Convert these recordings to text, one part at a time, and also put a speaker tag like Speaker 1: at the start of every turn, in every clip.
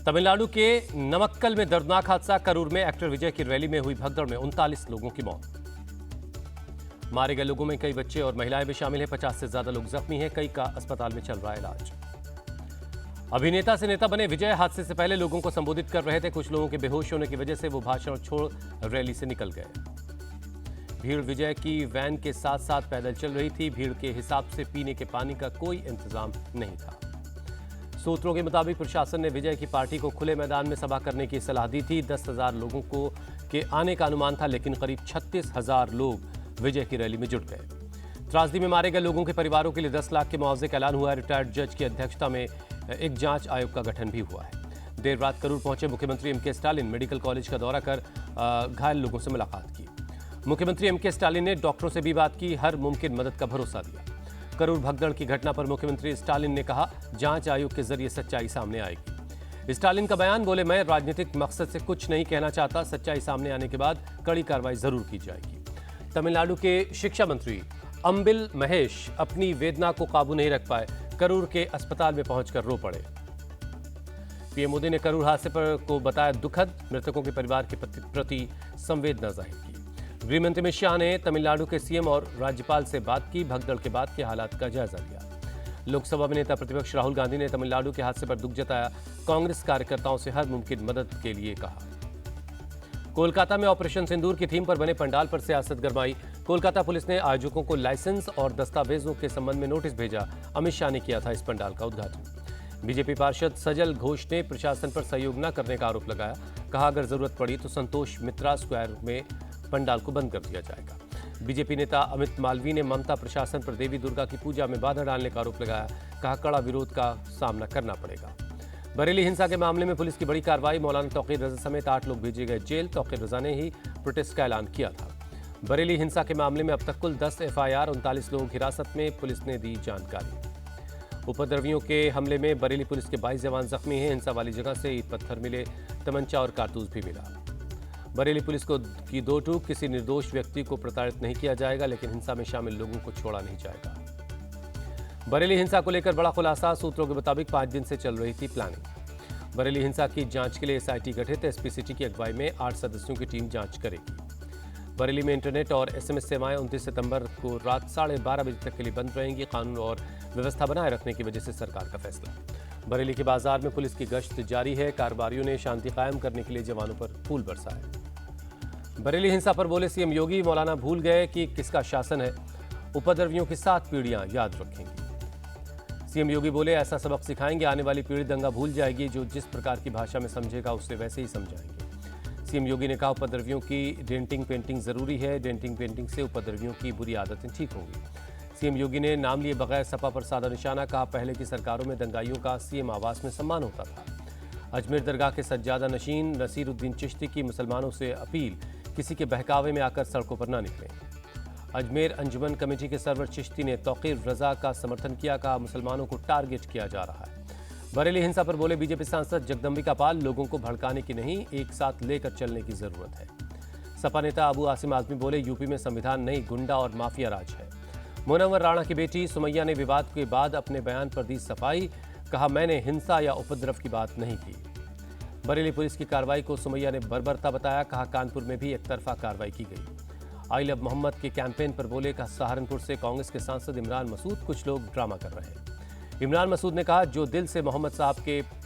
Speaker 1: तमिलनाडु के नमक्कल में दर्दनाक हादसा। करूर में एक्टर विजय की रैली में हुई भगदड़ में 39 लोगों की मौत। मारे गए लोगों में कई बच्चे और महिलाएं भी शामिल हैं। 50 से ज्यादा लोग जख्मी हैं। कई का अस्पताल में चल रहा है इलाज। अभिनेता से नेता बने विजय हादसे से पहले लोगों को संबोधित कर रहे थे। कुछ लोगों के बेहोश होने की वजह से वो भाषण छोड़ रैली से निकल गए। भीड़ विजय की वैन के साथ साथ पैदल चल रही थी। भीड़ के हिसाब से पीने के पानी का कोई इंतजाम नहीं था। सूत्रों के मुताबिक प्रशासन ने विजय की पार्टी को खुले मैदान में सभा करने की सलाह दी थी। 10,000 लोगों को के आने का अनुमान था, लेकिन करीब 36,000 लोग विजय की रैली में जुट गए। त्रासदी में मारे गए लोगों के परिवारों के लिए 10 लाख के मुआवजे का ऐलान हुआ है। रिटायर्ड जज की अध्यक्षता में एक जांच आयोग का गठन भी हुआ है। देर रात करूर पहुंचे मुख्यमंत्री एम के स्टालिन मेडिकल कॉलेज का दौरा कर घायल लोगों से मुलाकात की। मुख्यमंत्री एम के स्टालिन ने डॉक्टरों से भी बात की, हर मुमकिन मदद का भरोसा दिया। करूर भगदड़ की घटना पर मुख्यमंत्री स्टालिन ने कहा, जांच आयोग के जरिए सच्चाई सामने आएगी। स्टालिन का बयान, बोले मैं राजनीतिक मकसद से कुछ नहीं कहना चाहता, सच्चाई सामने आने के बाद कड़ी कार्रवाई जरूर की जाएगी। तमिलनाडु के शिक्षा मंत्री अंबिल महेश अपनी वेदना को काबू नहीं रख पाए, करूर के अस्पताल में पहुंचकर रो पड़े। पीएम मोदी ने करूर हादसे पर को बताया दुखद, मृतकों के परिवार के प्रति संवेदना जाहिर की। गृहमंत्री अमित शाह ने तमिलनाडु के सीएम और राज्यपाल से बात की। भगदड़ के बाद के हालात का जायजा लिया। लोकसभा में नेता प्रतिपक्ष राहुल गांधी ने तमिलनाडु के हादसे पर दुख जताया। कांग्रेस कार्यकर्ताओं से हर मुमकिन मदद के लिए कहा। कोलकाता में ऑपरेशन सिंदूर की थीम पर बने पंडाल पर सियासत गरमाई। कोलकाता पुलिस ने आयोजकों को लाइसेंस और दस्तावेजों के संबंध में नोटिस भेजा। अमित शाह ने किया था इस पंडाल का उद्घाटन। बीजेपी पार्षद सजल घोष ने प्रशासन पर सहयोग न करने का आरोप लगाया। कहा, अगर जरूरत पड़ी तो संतोष मित्रा स्क्वायर में पंडाल को बंद कर दिया जाएगा। बीजेपी नेता अमित मालवीय ने ममता प्रशासन पर देवी दुर्गा की पूजा में बाधा डालने का आरोप लगाया। कहा, कड़ा विरोध का सामना करना पड़ेगा। बरेली हिंसा के मामले में पुलिस की बड़ी कार्रवाई। मौलाना तौकीर रजा समेत 8 लोग भेजे गए जेल। तौकीर रजा ने ही प्रोटेस्ट का ऐलान किया था। बरेली हिंसा के मामले में अब तक कुल 10 FIR, 39 लोगों की हिरासत में, पुलिस ने दी जानकारी। उपद्रवियों के हमले में बरेली पुलिस के 22 जवान जख्मी हैं। हिंसा वाली जगह से ईंट पत्थर मिले, तमंचा और कारतूस भी मिला। बरेली पुलिस को की दो टूक, किसी निर्दोष व्यक्ति को प्रताड़ित नहीं किया जाएगा, लेकिन हिंसा में शामिल लोगों को छोड़ा नहीं जाएगा। बरेली हिंसा को लेकर बड़ा खुलासा। सूत्रों के मुताबिक 5 दिन से चल रही थी प्लानिंग। बरेली हिंसा की जांच के लिए SIT गठित। SP सिटी की अगुवाई में 8 सदस्यों की टीम जांच करेगी। बरेली में इंटरनेट और SMS सेवाएं 29 सितंबर को रात 12:30 बजे तक के लिए बंद रहेंगी। कानून और व्यवस्था बनाए रखने की वजह से सरकार का फैसला। बरेली के बाजार में पुलिस की गश्त जारी है। कारोबारियों ने शांति कायम करने के लिए जवानों पर फूल बरसाए। बरेली हिंसा पर बोले सीएम योगी, मौलाना भूल गए कि किसका शासन है, उपद्रवियों की 7 पीढ़ियां याद रखेंगी। सीएम योगी बोले, ऐसा सबक सिखाएंगे, आने वाली पीढ़ी दंगा भूल जाएगी। जो जिस प्रकार की भाषा में समझेगा उसे वैसे ही समझाएंगे। सीएम योगी ने कहा, उपद्रवियों की डेंटिंग पेंटिंग जरूरी है। डेंटिंग पेंटिंग से उपद्रवियों की बुरी आदतें ठीक होंगी। सीएम योगी ने नाम लिए बगैर सपा पर साधा निशाना। कहा, पहले की सरकारों में दंगाइयों का सीएम आवास में सम्मान होता था। अजमेर दरगाह के सज्जादा नशीन नसीरुद्दीन चिश्ती की मुसलमानों से अपील, किसी के बहकावे में आकर सड़कों पर न निकलें। अजमेर अंजुमन कमेटी के सरवर चिश्ती ने तौकीर रजा का समर्थन किया। कहा, मुसलमानों को टारगेट किया जा रहा है। बरेली हिंसा पर बोले बीजेपी सांसद जगदम्बिका पाल, लोगों को भड़काने की नहीं, एक साथ लेकर चलने की जरूरत है। सपा नेता अबू आसिम आजमी बोले, यूपी में संविधान नहीं, गुंडा और माफिया राज है। मुनव्वर राणा की बेटी सुमैया ने विवाद के बाद अपने बयान पर दी सफाई। कहा, मैंने हिंसा या उपद्रव की बात नहीं की। बरेली पुलिस की कार्रवाई को सुमैया ने बर्बरता बताया। कहा, कानपुर में भी एक तरफा कार्रवाई की गई। आई लव मोहम्मद के कैंपेन पर बोले, कहा, सहारनपुर से कांग्रेस के सांसद इमरान मसूद, कुछ लोग ड्रामा कर रहे हैं। इमरान मसूद ने कहा, जो दिल से मोहम्मद साहब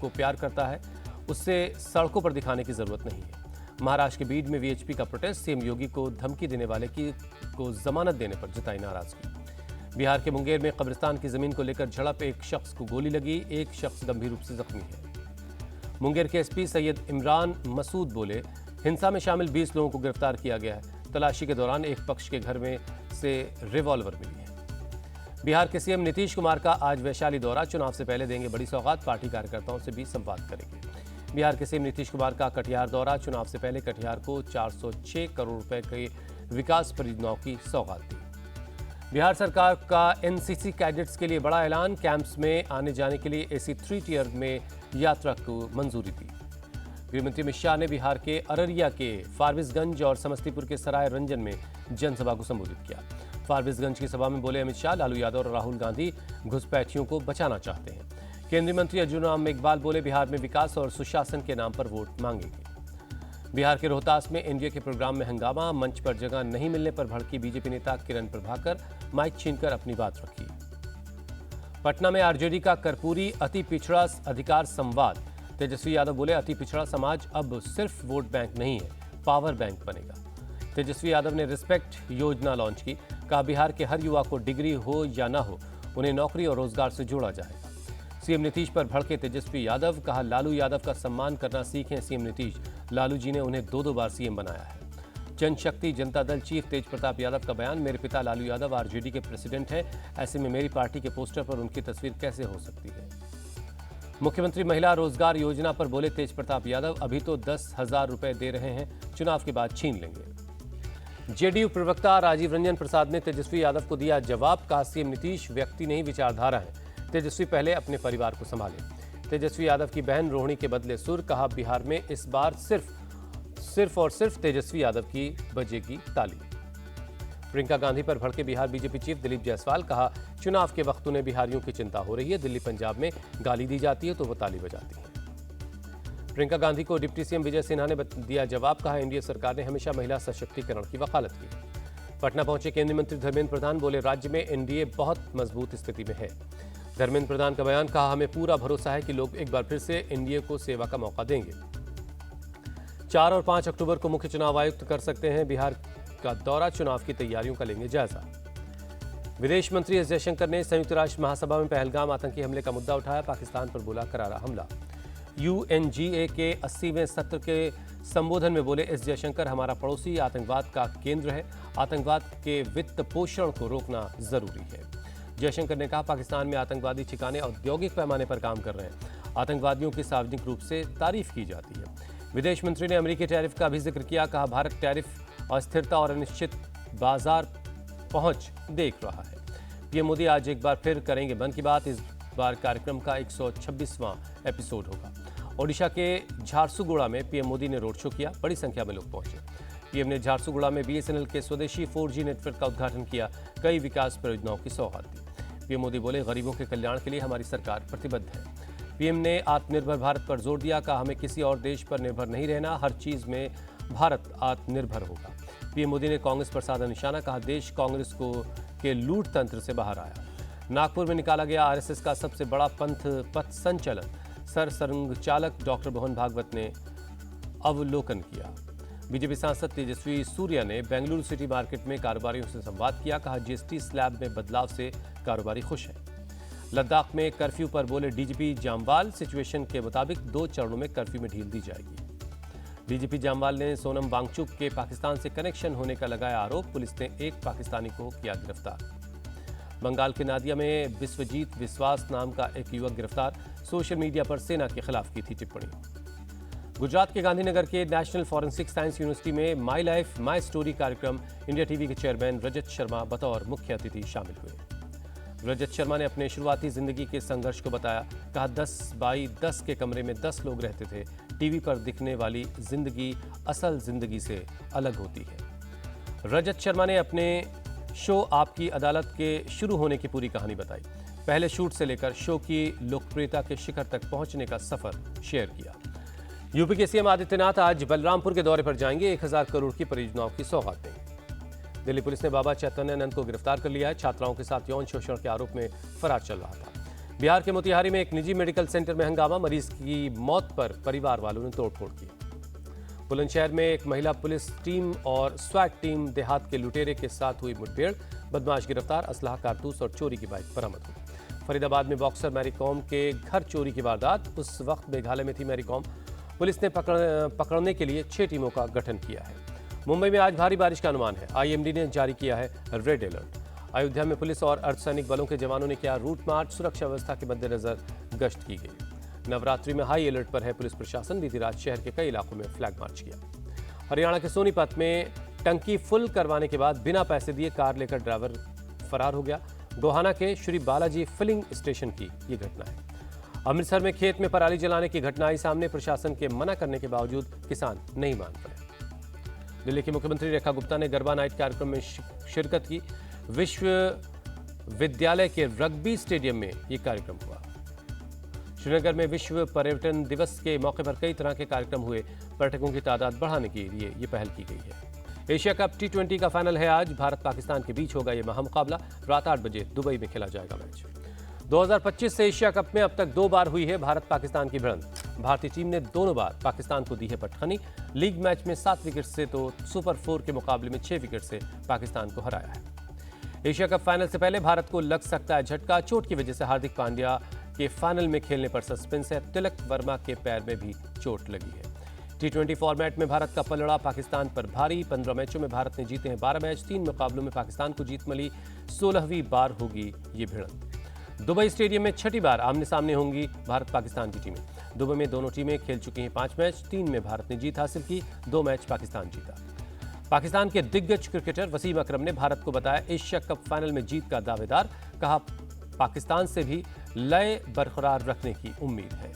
Speaker 1: को प्यार करता है उससे सड़कों पर दिखाने की जरूरत नहीं है। महाराष्ट्र के बीड में VHP का प्रोटेस्ट। सीएम योगी को धमकी देने वाले को जमानत देने पर जताई नाराजगी। बिहार के मुंगेर में कब्रिस्तान की जमीन को लेकर झड़प, एक शख्स को गोली लगी, एक शख्स गंभीर रूप से जख्मी है। मुंगेर के SP सैयद इमरान मसूद बोले, हिंसा में शामिल 20 लोगों को गिरफ्तार किया गया है। तलाशी के दौरान एक पक्ष के घर में से रिवॉल्वर मिली है। बिहार के सीएम नीतीश कुमार का आज वैशाली दौरा। चुनाव से पहले देंगे बड़ी सौगात। पार्टी कार्यकर्ताओं से भी संवाद करेंगे। बिहार के सीएम नीतीश कुमार का कटिहार दौरा। चुनाव से पहले कटिहार को 406 करोड़ रुपए के विकास परियोजनाओं की सौगात दी। बिहार सरकार का NCC कैडेट्स के लिए बड़ा ऐलान। कैंप्स में आने जाने के लिए AC 3 टियर में यात्रा को मंजूरी दी। गृहमंत्री अमित शाह ने बिहार के अररिया के फारबिसगंज और समस्तीपुर के सराय रंजन में जनसभा को संबोधित किया। फारबिसगंज की सभा में बोले अमित शाह, लालू यादव और राहुल गांधी घुसपैठियों को बचाना चाहते हैं। केंद्रीय मंत्री अर्जुन राम मेघवाल बोले, बिहार में विकास और सुशासन के नाम पर वोट मांगेंगे। बिहार के रोहतास में एनडीए के प्रोग्राम में हंगामा, मंच पर जगह नहीं मिलने पर भड़की बीजेपी नेता किरण प्रभाकर, माइक छीनकर अपनी बात रखी। पटना में आरजेडी का कर्पूरी अति पिछड़ा अधिकार संवाद, तेजस्वी यादव बोले, अति पिछड़ा समाज अब सिर्फ वोट बैंक नहीं है, पावर बैंक बनेगा। तेजस्वी यादव ने रिस्पेक्ट योजना लॉन्च की, कहा बिहार के हर युवा को डिग्री हो या ना हो, उन्हें नौकरी और रोजगार से जोड़ा जाएगा। सीएम नीतीश पर भड़के तेजस्वी यादव, कहा लालू यादव का सम्मान करना सीखें सीएम नीतीश, लालू जी ने उन्हें 2 बार सीएम बनाया है। जनशक्ति जनता दल चीफ तेज प्रताप यादव का बयान, मेरे पिता लालू यादव आरजेडी के प्रेसिडेंट हैं, ऐसे में मेरी पार्टी के पोस्टर पर उनकी तस्वीर कैसे हो सकती है। मुख्यमंत्री महिला रोजगार योजना पर बोले तेज प्रताप यादव, अभी तो 10,000 रुपए दे रहे हैं, चुनाव के बाद छीन लेंगे। जेडीयू प्रवक्ता राजीव रंजन प्रसाद ने तेजस्वी यादव को दिया जवाब, कहा सीएम नीतीश व्यक्ति नहीं विचारधारा है, तेजस्वी पहले अपने परिवार को संभाले। तेजस्वी यादव की बहन रोहिणी के बदले सुर, कहा बिहार में इस बार सिर्फ और सिर्फ तेजस्वी यादव की बजेगी ताली। प्रियंका गांधी पर भड़के बिहार बीजेपी चीफ दिलीप जायसवाल, कहा चुनाव के वक्त उन्हें बिहारियों की चिंता हो रही है, दिल्ली पंजाब में गाली दी जाती है तो वो ताली बजाती है। प्रियंका गांधी को डिप्टी सीएम विजय सिन्हा ने दिया जवाब, कहा एनडीए सरकार ने हमेशा महिला सशक्तिकरण की वकालत की। पटना पहुंचे केंद्रीय मंत्री धर्मेंद्र प्रधान, बोले राज्य में एनडीए बहुत मजबूत स्थिति में है। धर्मेंद्र प्रधान का बयान, कहा हमें पूरा भरोसा है कि लोग एक बार फिर से एनडीए को सेवा का मौका देंगे। 4 और 5 अक्टूबर को मुख्य चुनाव आयुक्त कर सकते हैं बिहार का दौरा, चुनाव की तैयारियों का लेंगे जायजा। विदेश मंत्री एस जयशंकर ने संयुक्त राष्ट्र महासभा में पहलगाम आतंकी हमले का मुद्दा उठाया, पाकिस्तान पर बोला करारा हमला। यूएनजीए के 80वें सत्र के संबोधन में बोले एस जयशंकर, हमारा पड़ोसी आतंकवाद का केंद्र है, आतंकवाद के वित्त पोषण को रोकना जरूरी है। जयशंकर ने कहा पाकिस्तान में आतंकवादी ठिकाने औद्योगिक पैमाने पर काम कर रहे हैं, आतंकवादियों की सार्वजनिक रूप से तारीफ की जाती है। विदेश मंत्री ने अमेरिकी टैरिफ का भी जिक्र किया, कहा भारत टैरिफ अस्थिरता और अनिश्चित बाजार पहुंच देख रहा है। पीएम मोदी आज एक बार फिर करेंगे मन की बात, इस बार कार्यक्रम का 126वां एपिसोड होगा। ओडिशा के झारसुगुड़ा में पीएम मोदी ने रोड शो किया, बड़ी संख्या में लोग पहुंचे। पीएम ने झारसुगुड़ा में बीएसएनएल के स्वदेशी 4G नेटवर्क का उद्घाटन किया, कई विकास परियोजनाओं की सौगात दी। पीएम मोदी बोले गरीबों के कल्याण के लिए हमारी सरकार प्रतिबद्ध है। पीएम ने आत्मनिर्भर भारत पर जोर दिया, कहा हमें किसी और देश पर निर्भर नहीं रहना, हर चीज में भारत आत्मनिर्भर होगा। पीएम मोदी ने कांग्रेस पर साधा निशाना, कहा देश कांग्रेस के लूट तंत्र से बाहर आया। नागपुर में निकाला गया आरएसएस का सबसे बड़ा पथ संचलन, सरसंघ चालक डॉक्टर मोहन भागवत ने अवलोकन किया। बीजेपी सांसद तेजस्वी सूर्या ने बेंगलुरु सिटी मार्केट में कारोबारियों से संवाद किया, कहा जीएसटी स्लैब में बदलाव से कारोबारी खुश हैं। लद्दाख में कर्फ्यू पर बोले डीजीपी जामवाल, सिचुएशन के मुताबिक 2 चरणों में कर्फ्यू में ढील दी जाएगी। डीजीपी जामवाल ने सोनम वांगचुक के पाकिस्तान से कनेक्शन होने का लगाया आरोप, पुलिस ने एक पाकिस्तानी को किया गिरफ्तार। बंगाल के नादिया में विश्वजीत विश्वास नाम का एक युवक गिरफ्तार, सोशल मीडिया पर सेना के खिलाफ की थी टिप्पणी। गुजरात के गांधीनगर के नेशनल फॉरेंसिक साइंस यूनिवर्सिटी में माई लाइफ माई स्टोरी कार्यक्रम इंडिया टीवी के चेयरमैन रजत शर्मा बतौर मुख्य अतिथि शामिल हुए। रजत शर्मा ने अपने शुरुआती जिंदगी के संघर्ष को बताया, कहा 10 बाई 10 के कमरे में 10 लोग रहते थे, टीवी पर दिखने वाली जिंदगी असल जिंदगी से अलग होती है। रजत शर्मा ने अपने शो आपकी अदालत के शुरू होने की पूरी कहानी बताई, पहले शूट से लेकर शो की लोकप्रियता के शिखर तक पहुंचने का सफर शेयर किया। यूपी के सीएम आदित्यनाथ आज बलरामपुर के दौरे पर जाएंगे, 1000 करोड़ की परियोजनाओं की सौगात देंगे। दिल्ली पुलिस ने बाबा चैतन्यानंद को गिरफ्तार कर लिया है, छात्राओं के साथ यौन शोषण के आरोप में फरार चल रहा था। बिहार के मोतिहारी में एक निजी मेडिकल सेंटर में हंगामा, मरीज की मौत पर परिवार वालों ने तोड़फोड़ की। बुलंदशहर में एक महिला पुलिस टीम और स्वैट टीम देहात के लुटेरे के साथ हुई मुठभेड़, बदमाश गिरफ्तार, असलहा कारतूस और चोरी की बाइक बरामद हुई। फरीदाबाद में बॉक्सर मैरी कॉम के घर चोरी की वारदात, उस वक्त मेघालय में थी मैरी कॉम। पुलिस ने पकड़ने के लिए 6 टीमों का गठन किया है। मुंबई में आज भारी बारिश का अनुमान है, आईएमडी ने जारी किया है रेड अलर्ट। अयोध्या में पुलिस और अर्धसैनिक बलों के जवानों ने किया रूट मार्च, सुरक्षा व्यवस्था के मद्देनजर गश्त की गई। नवरात्रि में हाई अलर्ट पर है पुलिस प्रशासन, बीती रात शहर के कई इलाकों में फ्लैग मार्च किया। हरियाणा के सोनीपत में टंकी फुल करवाने के बाद बिना पैसे दिए कार लेकर ड्राइवर फरार हो गया। गोहाना के श्री बालाजी फिलिंग स्टेशन की ये घटना है। अमृतसर में खेत में पराली जलाने की घटना आई सामने, प्रशासन के मना करने के बावजूद किसान नहीं मान रहे। दिल्ली की मुख्यमंत्री रेखा गुप्ता ने गरबा नाइट कार्यक्रम में शिरकत की। विश्वविद्यालय के रग्बी स्टेडियम में यह कार्यक्रम हुआ। श्रीनगर में विश्व पर्यटन दिवस के मौके पर कई तरह के कार्यक्रम हुए। पर्यटकों की तादाद बढ़ाने के लिए ये पहल की गई है। एशिया कप T20 का फाइनल है आज। भारत पाकिस्तान के बीच होगा ये महामुकाबला। रात 8 बजे दुबई में खेला जाएगा मैच। 2025 से एशिया कप में अब तक 2 बार हुई है भारत पाकिस्तान की भिड़ंत। भारतीय टीम ने दोनों बार पाकिस्तान को दी है पटखनी। लीग मैच में 7 विकेट से तो सुपर 4 के मुकाबले में 6 विकेट से पाकिस्तान को हराया है। एशिया कप फाइनल से पहले भारत को लग सकता है झटका। चोट की वजह से हार्दिक पांड्या के फाइनल में खेलने पर सस्पेंस है। तिलक वर्मा के पैर में भी चोट लगी है। T20 फॉर्मेट में भारत का पलड़ा पाकिस्तान पर भारी। 15 मैचों में भारत ने जीते हैं 12 मैच। 3 मुकाबलों में पाकिस्तान को जीत मिली। 16वीं बार होगी ये भिड़ंत। दुबई स्टेडियम में 6ठी बार आमने सामने होंगी भारत पाकिस्तान की टीमें। दुबई में दोनों टीमें खेल चुकी हैं 5 मैच। 3 में भारत ने जीत हासिल की, 2 मैच पाकिस्तान जीता। पाकिस्तान के दिग्गज क्रिकेटर वसीम अकरम ने भारत को बताया एशिया कप फाइनल में जीत का दावेदार। कहा पाकिस्तान से भी लय बरकरार रखने की उम्मीद है।